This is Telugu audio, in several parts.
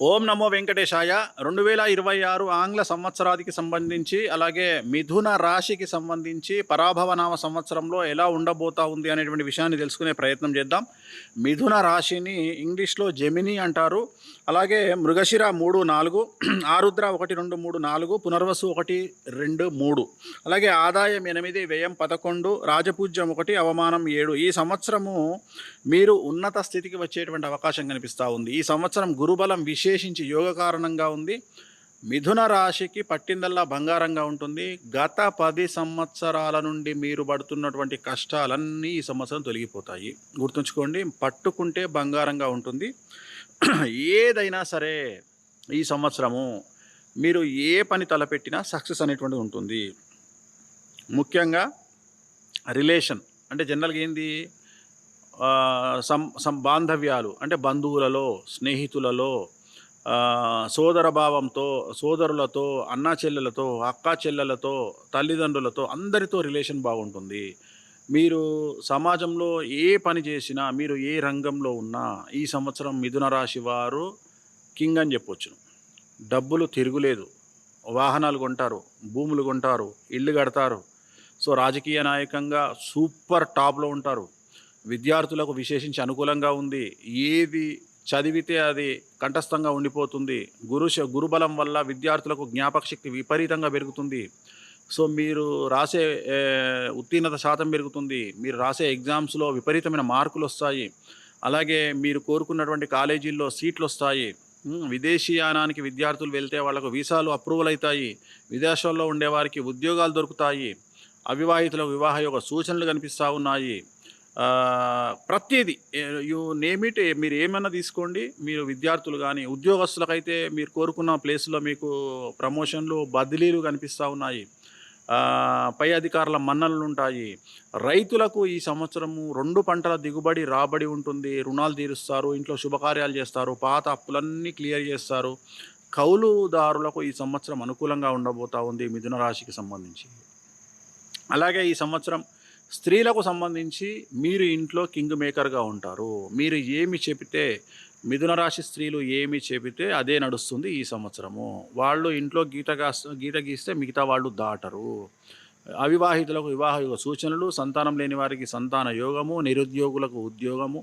ఓం నమో వెంకటేశాయ. 2026 ఆంగ్ల సంవత్సరాదికి సంబంధించి, అలాగే మిథున రాశికి సంబంధించి పరాభవనామ సంవత్సరంలో ఎలా ఉండబోతా ఉంది అనేటువంటి విషయాన్ని తెలుసుకునే ప్రయత్నం చేద్దాం. మిథున రాశిని ఇంగ్లీష్లో జెమిని అంటారు. అలాగే మృగశిర 3, 4, ఆరుద్ర 1, 2, 3, 4, పునర్వసు 1, 2, 3, అలాగే ఆదాయం 8, వ్యయం 11, రాజపూజ్యం 1, అవమానం 7. ఈ సంవత్సరము మీరు ఉన్నత స్థితికి వచ్చేటువంటి అవకాశం కనిపిస్తూ ఉంది. ఈ సంవత్సరం గురుబలం విశేషించి యోగ కారణంగా ఉంది. మిథున రాశికి పట్టిందల్లా బంగారంగా ఉంటుంది. గత 10 సంవత్సరాల నుండి మీరు పడుతున్నటువంటి కష్టాలన్నీ ఈ సంవత్సరం తొలగిపోతాయి. గుర్తుంచుకోండి, పట్టుకుంటే బంగారంగా ఉంటుంది. ఏదైనా సరే ఈ సంవత్సరము మీరు ఏ పని తలపెట్టినా సక్సెస్ అనేటువంటిది ఉంటుంది. ముఖ్యంగా రిలేషన్ అంటే జనరల్గా ఏంది, బాంధవ్యాలు అంటే బంధువులలో, స్నేహితులలో, సోదర భావంతో, సోదరులతో, అన్నా చెల్లెలతో, అక్కా చెల్లెలతో, తల్లిదండ్రులతో అందరితో రిలేషన్ బాగుంటుంది. మీరు సమాజంలో ఏ పని చేసినా, మీరు ఏ రంగంలో ఉన్నా ఈ సంవత్సరం మిథున రాశి వారు కింగ్ అని చెప్పొచ్చును. డబ్బులు తిరుగులేదు, వాహనాలు కొంటారు, భూములు కొంటారు, ఇల్లు కడతారు. సో రాజకీయ నాయకంగా సూపర్ టాప్లో ఉంటారు. విద్యార్థులకు విశేషించి అనుకూలంగా ఉంది. ఏది చదివితే అది కంఠస్థంగా ఉండిపోతుంది. గురుబలం వల్ల విద్యార్థులకు జ్ఞాపక శక్తి విపరీతంగా పెరుగుతుంది. సో మీరు రాసే ఉత్తీర్ణత శాతం పెరుగుతుంది. మీరు రాసే ఎగ్జామ్స్లో విపరీతమైన మార్కులు వస్తాయి. అలాగే మీరు కోరుకున్నటువంటి కాలేజీల్లో సీట్లు వస్తాయి. విదేశీయానానికి విద్యార్థులు వెళ్తే వాళ్ళకు వీసాలు అప్రూవల్ అవుతాయి. విదేశాల్లో ఉండేవారికి ఉద్యోగాలు దొరుకుతాయి. అవివాహితులకు వివాహ యొక్క సూచనలు కనిపిస్తూ ఉన్నాయి. ప్రతిదీ యూ నేమ్ ఇట్, మీరు ఏమైనా తీసుకోండి. మీరు విద్యార్థులు కానీ ఉద్యోగస్తులకైతే మీరు కోరుకున్న ప్లేస్లో మీకు ప్రమోషన్లు, బదిలీలు కనిపిస్తూ ఉన్నాయి. పై అధికారుల మన్ననలు ఉంటాయి. రైతులకు ఈ సంవత్సరము 2 పంటల దిగుబడి రాబడి ఉంటుంది. రుణాలు తీరుస్తారు, ఇంట్లో శుభకార్యాలు చేస్తారు, పాత అప్పులన్నీ క్లియర్ చేస్తారు. కౌలుదారులకు ఈ సంవత్సరం అనుకూలంగా ఉండబోతూ ఉంది మిథున రాశికి సంబంధించి. అలాగే ఈ సంవత్సరం స్త్రీలకు సంబంధించి మీరు ఇంట్లో కింగ్ మేకర్గా ఉంటారు. మీరు ఏమి చెబితే, మిథున రాశి స్త్రీలు ఏమి చెబితే అదే నడుస్తుంది ఈ సంవత్సరము. వాళ్ళు ఇంట్లో గీత గీస్తే మిగతా వాళ్ళు దాటరు. అవివాహితులకు వివాహ యోగ సూచనలు, సంతానం లేని వారికి సంతాన యోగము, నిరుద్యోగులకు ఉద్యోగము.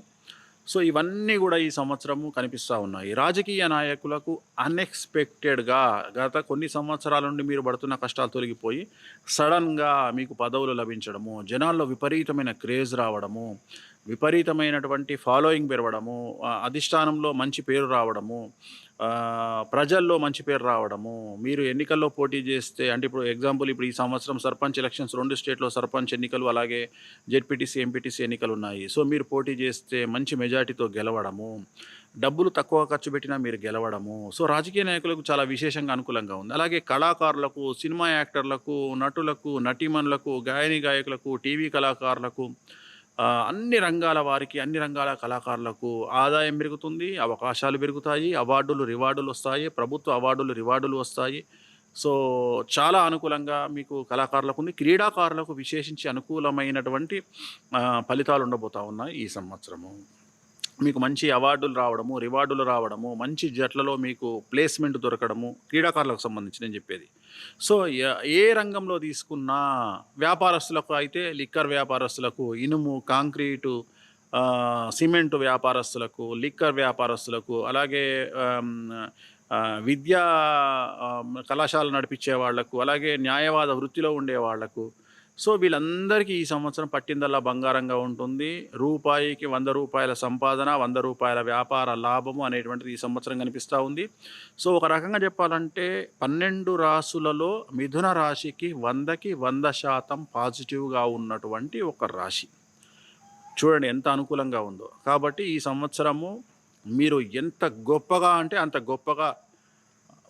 సో ఇవన్నీ కూడా ఈ సంవత్సరము కనిపిస్తూ ఉన్నాయి. రాజకీయ నాయకులకు అన్ఎక్స్పెక్టెడ్గా గత కొన్ని సంవత్సరాల నుండి మీరు పడుతున్న కష్టాలు తొలగిపోయి సడన్గా మీకు పదవులు లభించడము, జనాల్లో విపరీతమైన క్రేజ్ రావడము, విపరీతమైనటువంటి ఫాలోయింగ్ పెరగడము, అధిష్టానంలో మంచి పేరు రావడము, ప్రజల్లో మంచి పేరు రావడము. మీరు ఎన్నికల్లో పోటీ చేస్తే, అంటే ఇప్పుడు ఎగ్జాంపుల్, ఇప్పుడు ఈ సంవత్సరం సర్పంచ్ ఎలక్షన్స్ 2 స్టేట్లో సర్పంచ్ ఎన్నికలు, అలాగే జెడ్పీటీసీ, ఎంపీటీసీ ఎన్నికలు ఉన్నాయి. సో మీరు పోటీ చేస్తే మంచి మెజార్టీతో గెలవడము, డబ్బులు తక్కువ ఖర్చు పెట్టినా మీరు గెలవడము. సో రాజకీయ నాయకులకు చాలా విశేషంగా అనుకూలంగా ఉంది. అలాగే కళాకారులకు, సినిమా యాక్టర్లకు, నటులకు, నటీమణులకు, గాయకులకు, టీవీ కళాకారులకు, అన్ని రంగాల వారికి, అన్ని రంగాల కళాకారులకు ఆదాయం పెరుగుతుంది, అవకాశాలు పెరుగుతాయి, అవార్డులు, రివార్డులు వస్తాయి, ప్రభుత్వ అవార్డులు, రివార్డులు వస్తాయి. సో చాలా అనుకూలంగా మీకు కళాకారులకు ఉంది. క్రీడాకారులకు విశేషించి అనుకూలమైనటువంటి ఫలితాలు ఉండబోతూ ఉన్నాయి ఈ సంవత్సరము. మీకు మంచి అవార్డులు రావడము, రివార్డులు రావడము, మంచి జట్లలో మీకు ప్లేస్మెంట్ దొరకడము, క్రీడాకారులకు సంబంధించి నేను చెప్పేది. సో ఏ రంగంలో తీసుకున్నా, వ్యాపారస్తులకు అయితే లిక్కర్ వ్యాపారస్తులకు, ఇనుము, కాంక్రీటు, సిమెంటు వ్యాపారస్తులకు, లిక్కర్ వ్యాపారస్తులకు, అలాగే విద్యా కళాశాల నడిపించే వాళ్లకు, అలాగే న్యాయవాద వృత్తిలో ఉండే వాళ్లకు. సో వీళ్ళందరికీ ఈ సంవత్సరం పట్టిందల్లా బంగారంగా ఉంటుంది. రూపాయికి 100 రూపాయల సంపాదన, 100 రూపాయల వ్యాపార లాభము అనేటువంటిది ఈ సంవత్సరం కనిపిస్తూ ఉంది. సో ఒక రకంగా చెప్పాలంటే 12 రాశులలో మిథున రాశికి 100కి 100% పాజిటివ్గా ఉన్నటువంటి ఒక రాశి. చూడండి ఎంత అనుకూలంగా ఉందో. కాబట్టి ఈ సంవత్సరము మీరు ఎంత గొప్పగా అంటే అంత గొప్పగా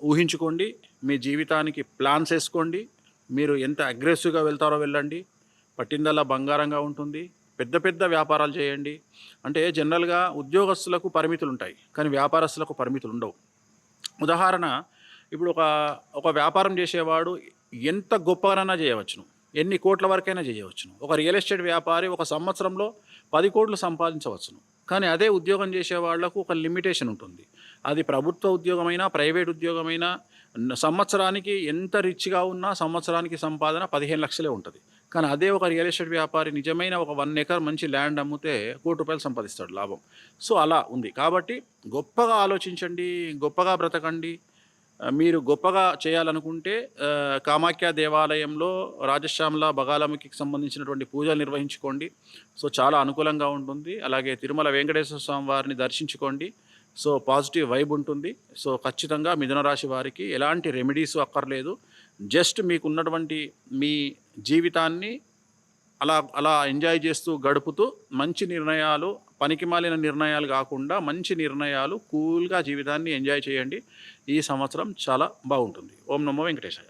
ఊహించుకోండి. మీ జీవితానికి ప్లాన్స్ వేసుకోండి. మీరు ఎంత అగ్రెసివ్గా వెళ్తారో వెళ్ళండి. పట్టిందల్లా బంగారంగా ఉంటుంది. పెద్ద పెద్ద వ్యాపారాలు చేయండి. అంటే జనరల్గా ఉద్యోగస్తులకు పరిమితులు ఉంటాయి, కానీ వ్యాపారస్తులకు పరిమితులు ఉండవు. ఉదాహరణ, ఇప్పుడు ఒక వ్యాపారం చేసేవాడు ఎంత గొప్పగానైనా చేయవచ్చును, ఎన్ని కోట్ల వరకైనా చేయవచ్చును. ఒక రియల్ ఎస్టేట్ వ్యాపారి ఒక సంవత్సరంలో 10 కోట్లు సంపాదించవచ్చును. కానీ అదే ఉద్యోగం చేసే వాళ్ళకు ఒక లిమిటేషన్ ఉంటుంది. అది ప్రభుత్వ ఉద్యోగమైనా, ప్రైవేట్ ఉద్యోగమైనా సంవత్సరానికి ఎంత రిచ్‌గా ఉన్నా సంవత్సరానికి సంపాదన 15,00,000 ఉంటది. కానీ అదే ఒక రియల్ ఎస్టేట్ వ్యాపారి నిజమైన ఒక 1 ఎకర్ మంచి ల్యాండ్ అమ్మితే ₹1,00,00,000 సంపాదిస్తాడు లాభం. సో, అలా ఉంది. కాబట్టి గొప్పగా ఆలోచించండి, గొప్పగా బ్రతకండి. మీరు గొప్పగా చేయాలనుకుంటే కామాఖ్య దేవాలయంలో రాజశ్యామల బగాలమ్మకి సంబంధించినటువంటి పూజలు నిర్వహించుకోండి. సో, చాలా అనుకూలంగా ఉంటుంది. అలాగే తిరుమల వెంకటేశ్వర స్వామి వారిని దర్శించుకోండి. సో, పాజిటివ్ వైబ్ ఉంటుంది. సో, ఖచ్చితంగా మిథున రాశి వారికి ఎలాంటి రెమెడీస్ అక్కర్లేదు. జస్ట్ మీకున్నటువంటి మీ జీవితాన్ని అలా అలా ఎంజాయ్ చేస్తూ గడుపుతూ మంచి నిర్ణయాలు, పనికిమాలిన నిర్ణయాలు కాకుండా మంచి నిర్ణయాలు, కూల్‌గా జీవితాన్ని ఎంజాయ్ చేయండి. ఈ సంవత్సరం చాలా బాగుంటుంది. ఓం నమో వెంకటేశాయ.